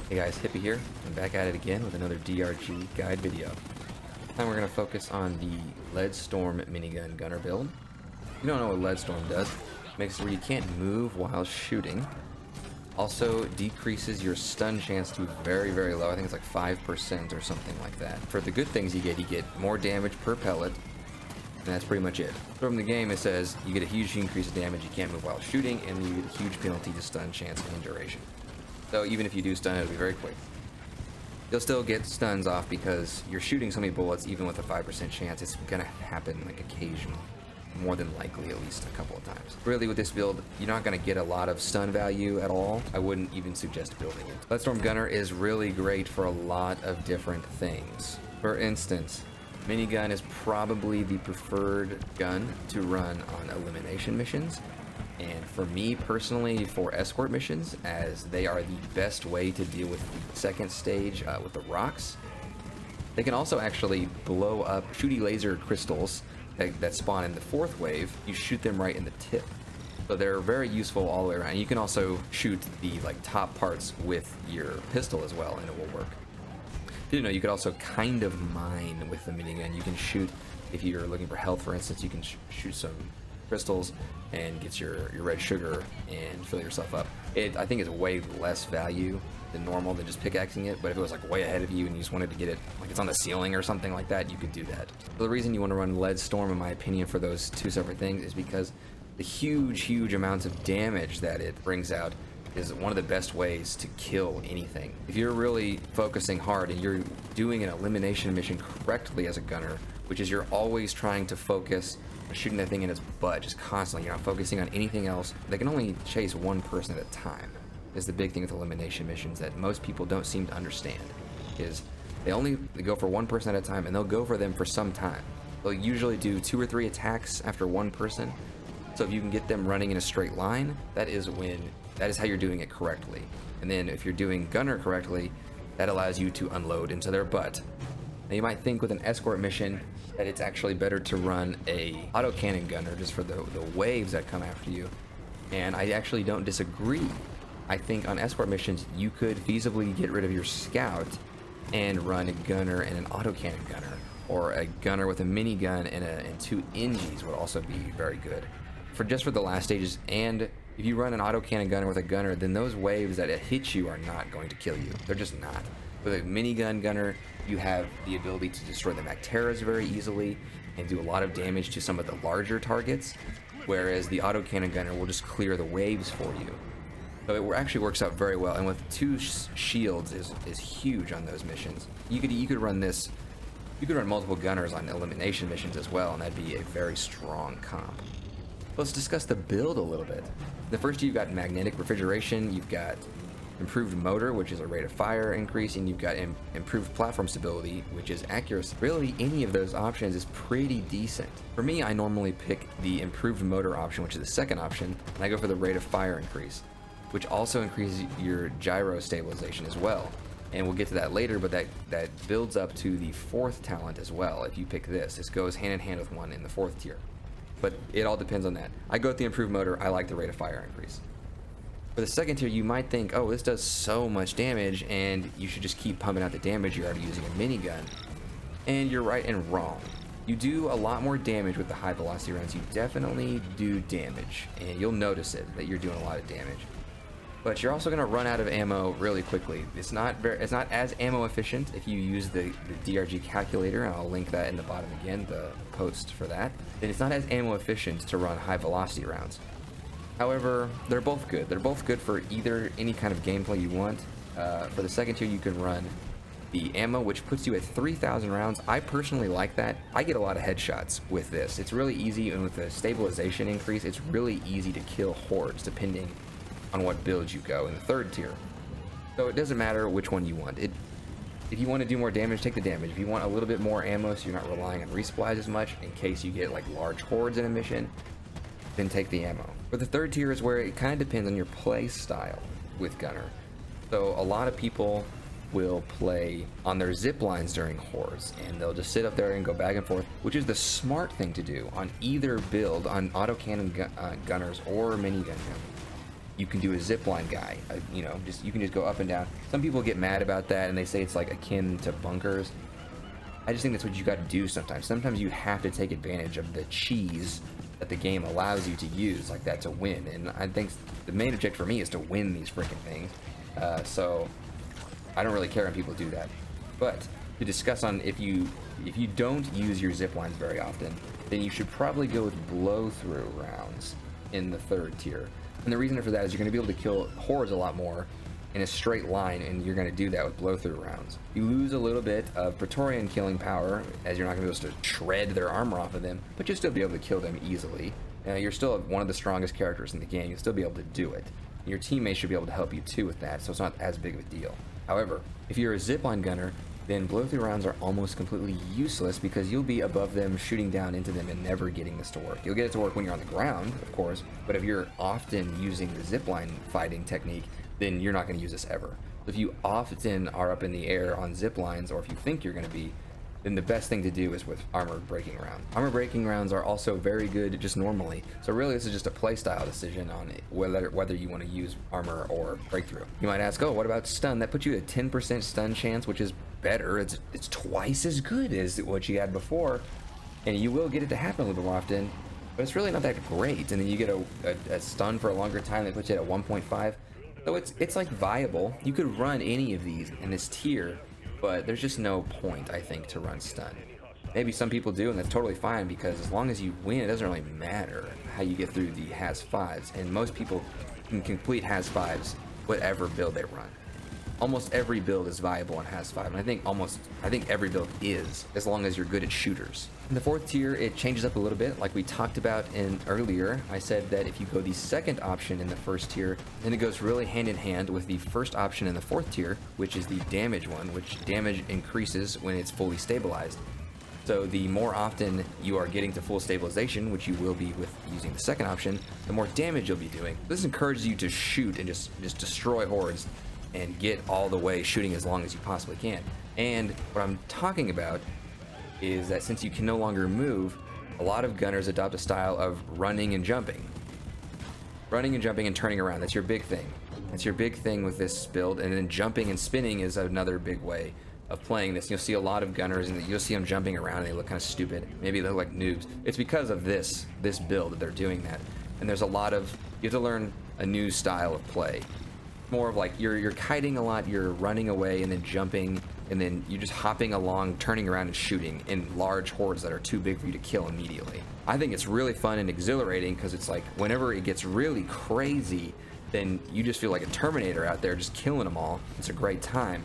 Hey guys, Hippie here. I'm back at it again with another DRG guide video. This time we're going to focus on the Lead Storm Minigun Gunner build. If you don't know what Lead Storm does, it makes it where you can't move while shooting. Also decreases your stun chance to very, very low. I think it's like 5% or something like that. For the good things you get more damage per pellet, and that's pretty much it. From the game it says you get a huge increase of damage, you can't move while shooting, and you get a huge penalty to stun chance and duration. So even if you do stun, it'll be very quick. You'll still get stuns off because you're shooting so many bullets, even with a 5% chance. It's gonna happen like occasionally. More than likely, at least a couple of times. Really, with this build, you're not gonna get a lot of stun value at all. I wouldn't even suggest building it. Lead Storm Gunner is really great for a lot of different things. For instance, Minigun is probably the preferred gun to run on elimination missions. And for me personally, for escort missions, as they are the best way to deal with the second stage with the rocks. They can also actually blow up shooty laser crystals that spawn in the fourth wave. You shoot them right in the tip. So they're very useful all the way around. You can also shoot the top parts with your pistol as well, and it will work. Did you know you could also kind of mine with the minigun? You can shoot, if you're looking for health, for instance, you can shoot some crystals and get your red sugar and fill yourself up. I think it's way less value than normal than just pickaxing it, but if it was like way ahead of you and you just wanted to get it, like it's on the ceiling or something like that, you could do that. So the reason you want to run Lead Storm, in my opinion, for those two separate things is because the huge amounts of damage that it brings out is one of the best ways to kill anything. If you're really focusing hard and you're doing an elimination mission correctly as a gunner, which is you're always trying to focus on shooting that thing in its butt, just constantly, you're not focusing on anything else. They can only chase one person at a time, is the big thing with elimination missions that most people don't seem to understand, is they go for one person at a time, and they'll go for them for some time. They'll usually do 2 or 3 attacks after one person. So if you can get them running in a straight line, that is how you're doing it correctly. And then if you're doing gunner correctly, that allows you to unload into their butt. Now you might think with an escort mission that it's actually better to run a autocannon gunner just for the waves that come after you. And I actually don't disagree. I think on escort missions, you could feasibly get rid of your scout and run a gunner and an autocannon gunner. Or a gunner with a minigun and 2 NGs would also be very good. Just for the last stages, and if you run an autocannon gunner with a gunner, then those waves that hit you are not going to kill you. They're just not. With a minigun gunner, you have the ability to destroy the Macteras very easily and do a lot of damage to some of the larger targets, whereas the autocannon gunner will just clear the waves for you. So it actually works out very well, and with 2 shields is huge on those missions. You could run this. You could run multiple gunners on elimination missions as well, and that'd be a very strong comp. Let's discuss the build a little bit. The first, you've got magnetic refrigeration, you've got improved motor, which is a rate of fire increase, and you've got improved platform stability, which is accuracy. Really, any of those options is pretty decent. For me, I normally pick the improved motor option, which is the second option, and I go for the rate of fire increase, which also increases your gyro stabilization as well. And we'll get to that later, but that builds up to the 4th talent as well. If you pick this goes hand in hand with one in the 4th tier. But it all depends on that. I go with the improved motor. I like the rate of fire increase. For the 2nd tier, you might think, oh, this does so much damage, and you should just keep pumping out the damage. You're already using a minigun. And you're right and wrong. You do a lot more damage with the high velocity rounds. You definitely do damage, and you'll notice it, that you're doing a lot of damage. But you're also going to run out of ammo really quickly. It's not as ammo efficient if you use the DRG calculator, and I'll link that in the bottom again, the post for that. And it's not as ammo efficient to run high velocity rounds. However, they're both good. They're both good for any kind of gameplay you want. For the 2nd tier, you can run the ammo, which puts you at 3,000 rounds. I personally like that. I get a lot of headshots with this. It's really easy, and with the stabilization increase, it's really easy to kill hordes depending on what build you go in the 3rd tier. So it doesn't matter which one you want. If you want to do more damage, take the damage. If you want a little bit more ammo so you're not relying on resupplies as much in case you get large hordes in a mission, then take the ammo. But the 3rd tier is where it kind of depends on your play style with gunner. So a lot of people will play on their zip lines during hordes, and they'll just sit up there and go back and forth, which is the smart thing to do on either build, on autocannon gunners or minigun gunners. you can do a zipline guy. You know, you can just go up and down. Some people get mad about that and they say it's like akin to bunkers. I just think that's what you got to do sometimes. Sometimes you have to take advantage of the cheese that the game allows you to use like that to win. And I think the main objective for me is to win these freaking things. So I don't really care when people do that. But to discuss on if you don't use your zip lines very often, then you should probably go with blow-through rounds in the 3rd tier. And the reason for that is you're going to be able to kill hordes a lot more in a straight line, and you're going to do that with blow-through rounds. You lose a little bit of Praetorian killing power, as you're not going to be able to shred their armor off of them, but you'll still be able to kill them easily. You're still one of the strongest characters in the game. You'll still be able to do it. Your teammates should be able to help you too with that, so it's not as big of a deal. However, if you're a zipline gunner, then blow-through rounds are almost completely useless because you'll be above them, shooting down into them and never getting this to work. You'll get it to work when you're on the ground, of course, but if you're often using the zipline fighting technique, then you're not going to use this ever. If you often are up in the air on zip lines, or if you think you're going to be, then the best thing to do is with armor breaking rounds. Armor breaking rounds are also very good just normally. So really this is just a playstyle decision on it, whether you want to use armor or breakthrough. You might ask, oh, what about stun? That puts you at a 10% stun chance, which is better. It's twice as good as what you had before. And you will get it to happen a little bit more often, but it's really not that great. And then you get a stun for a longer time that puts you at 1.5. So it's like viable. You could run any of these in this tier, but there's just no point, I think, to run stun. Maybe some people do, and that's totally fine, because as long as you win, it doesn't really matter how you get through the has-5s, and most people can complete has-5s whatever build they run. Almost every build is viable in has-5, and I think every build is, as long as you're good at shooters. In the 4th tier, it changes up a little bit. Like we talked about earlier, I said that if you go the 2nd option in the 1st tier, then it goes really hand in hand with the 1st option in the 4th tier, which is the damage one, which damage increases when it's fully stabilized. So the more often you are getting to full stabilization, which you will be with using the 2nd option, the more damage you'll be doing. This encourages you to shoot and just destroy hordes and get all the way shooting as long as you possibly can. And what I'm talking about is that since you can no longer move, a lot of gunners adopt a style of running and jumping. Running and jumping and turning around, that's your big thing. That's your big thing with this build, and then jumping and spinning is another big way of playing this. You'll see a lot of gunners and you'll see them jumping around and they look kind of stupid. Maybe they look like noobs. It's because of this build that they're doing that. And there's a lot of, you have to learn a new style of play. More of like you're kiting a lot, you're running away and then jumping, and then you're just hopping along, turning around and shooting in large hordes that are too big for you to kill immediately. I think it's really fun and exhilarating because it's like whenever it gets really crazy, then you just feel like a Terminator out there just killing them all. It's a great time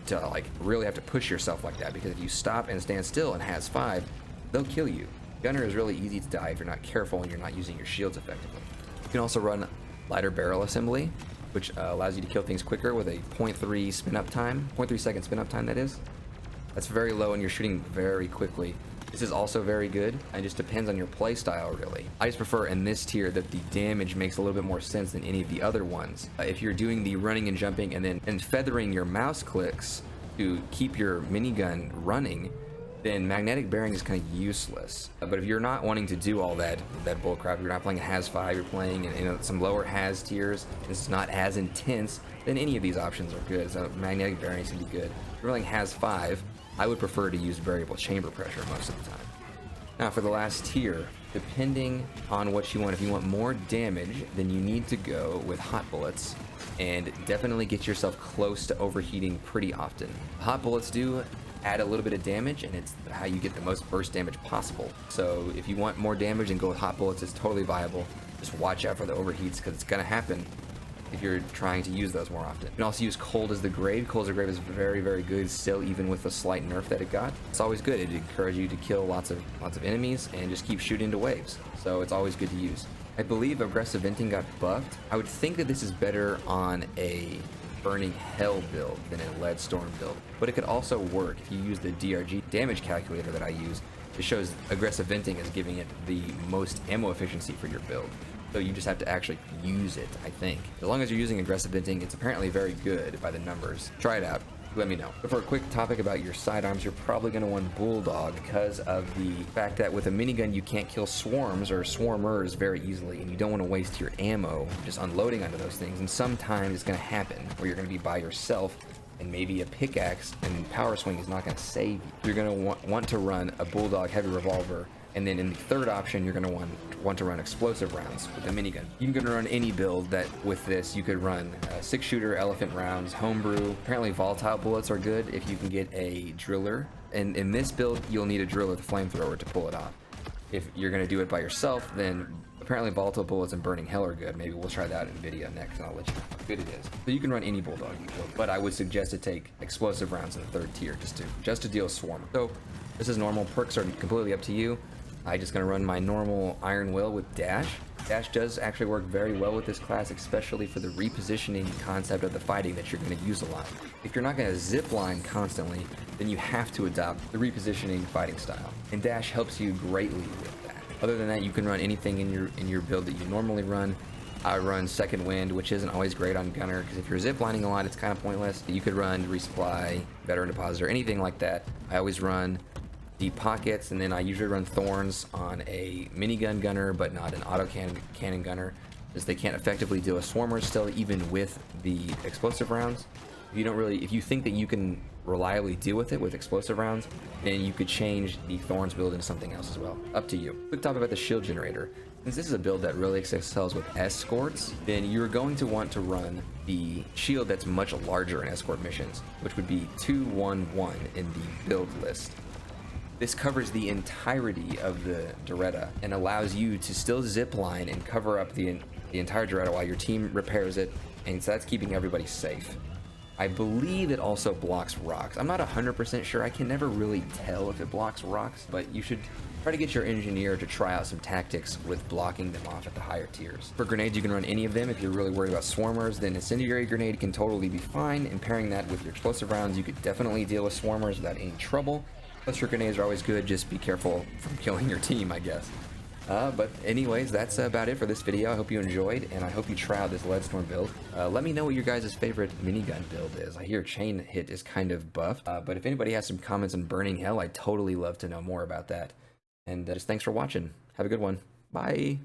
to like really have to push yourself like that, because if you stop and stand still and has 5, they'll kill you. Gunner is really easy to die if you're not careful and you're not using your shields effectively. You can also run lighter barrel assembly, which allows you to kill things quicker with a 0.3 spin up time, 0.3 second spin up time that is. That's very low and you're shooting very quickly. This is also very good, and just depends on your play style really. I just prefer in this tier that the damage makes a little bit more sense than any of the other ones. If you're doing the running and jumping and feathering your mouse clicks to keep your minigun running, then magnetic bearing is kind of useless. But if you're not wanting to do all that bullcrap, you're not playing a has-5, you're playing in some lower has tiers, it's not as intense, then any of these options are good. So magnetic bearing can be good. If you're playing has-5, I would prefer to use variable chamber pressure most of the time. Now for the last tier, depending on what you want, if you want more damage, then you need to go with hot bullets and definitely get yourself close to overheating pretty often. Hot bullets do add a little bit of damage, and it's how you get the most burst damage possible. So if you want more damage and go with hot bullets, it's totally viable. Just watch out for the overheats, because it's gonna happen if you're trying to use those more often. You can also use Cold as the Grave. Cold as the Grave is very, very good still, even with the slight nerf that it got. It's always good. It encourages you to kill lots of enemies and just keep shooting into waves. So it's always good to use. I believe aggressive venting got buffed. I would think that this is better on a Burning Hell build than a Lead Storm build, but it could also work if you use the DRG damage calculator that I use. It shows aggressive venting as giving it the most ammo efficiency for your build. So you just have to actually use it, I think. As long as you're using aggressive venting, it's apparently very good by the numbers. Try it out. let me know. But for a quick topic about your sidearms, you're probably going to want Bulldog because of the fact that with a minigun you can't kill swarms or swarmers very easily, and you don't want to waste your ammo just unloading onto those things. And sometimes it's going to happen where you're going to be by yourself, and maybe a pickaxe and power swing is not going to save you. You're going to want to run a Bulldog heavy revolver, and then in the third option you're going to want to run explosive rounds with a minigun. You can run any build that with this. You could run 6-shooter elephant rounds, homebrew. Apparently volatile bullets are good if you can get a driller, and in this build you'll need a driller with a flamethrower to pull it off. If you're going to do it by yourself, then apparently volatile bullets and burning hell are good. Maybe we'll try that in a video next and I'll let you know how good it is. So you can run any Bulldog you build, but I would suggest to take explosive rounds in the third tier just to deal with swarm. So this is normal. Perks are completely up to you. I'm just going to run my normal Iron Will with Dash. Dash does actually work very well with this class, especially for the repositioning concept of the fighting that you're going to use a lot. If you're not going to zip line constantly, then you have to adopt the repositioning fighting style, and Dash helps you greatly with that. Other than that, you can run anything in your build that you normally run. I run Second Wind, which isn't always great on Gunner, because if you're ziplining a lot, it's kind of pointless. You could run Resupply, Veteran Depositor, anything like that. I always run Deep Pockets, and then I usually run Thorns on a minigun gunner, but not an auto cannon gunner, as they can't effectively deal with swarmers still, even with the explosive rounds. If you think that you can reliably deal with it with explosive rounds, then you could change the Thorns build into something else as well. Up to you. Quick talk about the shield generator. Since this is a build that really excels with escorts, then you're going to want to run the shield that's much larger in escort missions, which would be 211 in the build list. This covers the entirety of the Doretta and allows you to still zip line and cover up the entire Doretta while your team repairs it, and so that's keeping everybody safe. I believe it also blocks rocks. I'm not 100% sure. I can never really tell if it blocks rocks, but you should try to get your engineer to try out some tactics with blocking them off at the higher tiers. For grenades, you can run any of them. If you're really worried about swarmers, then incendiary grenade can totally be fine, and pairing that with your explosive rounds, you could definitely deal with swarmers without any trouble. Cluster grenades are always good. Just be careful from killing your team, I guess. But anyways, that's about it for this video. I hope you enjoyed, and I hope you try out this Leadstorm build. Let me know what your guys' favorite minigun build is. I hear chain hit is kind of buffed, but if anybody has some comments on burning hell, I'd totally love to know more about that. And just thanks for watching. Have a good one. Bye.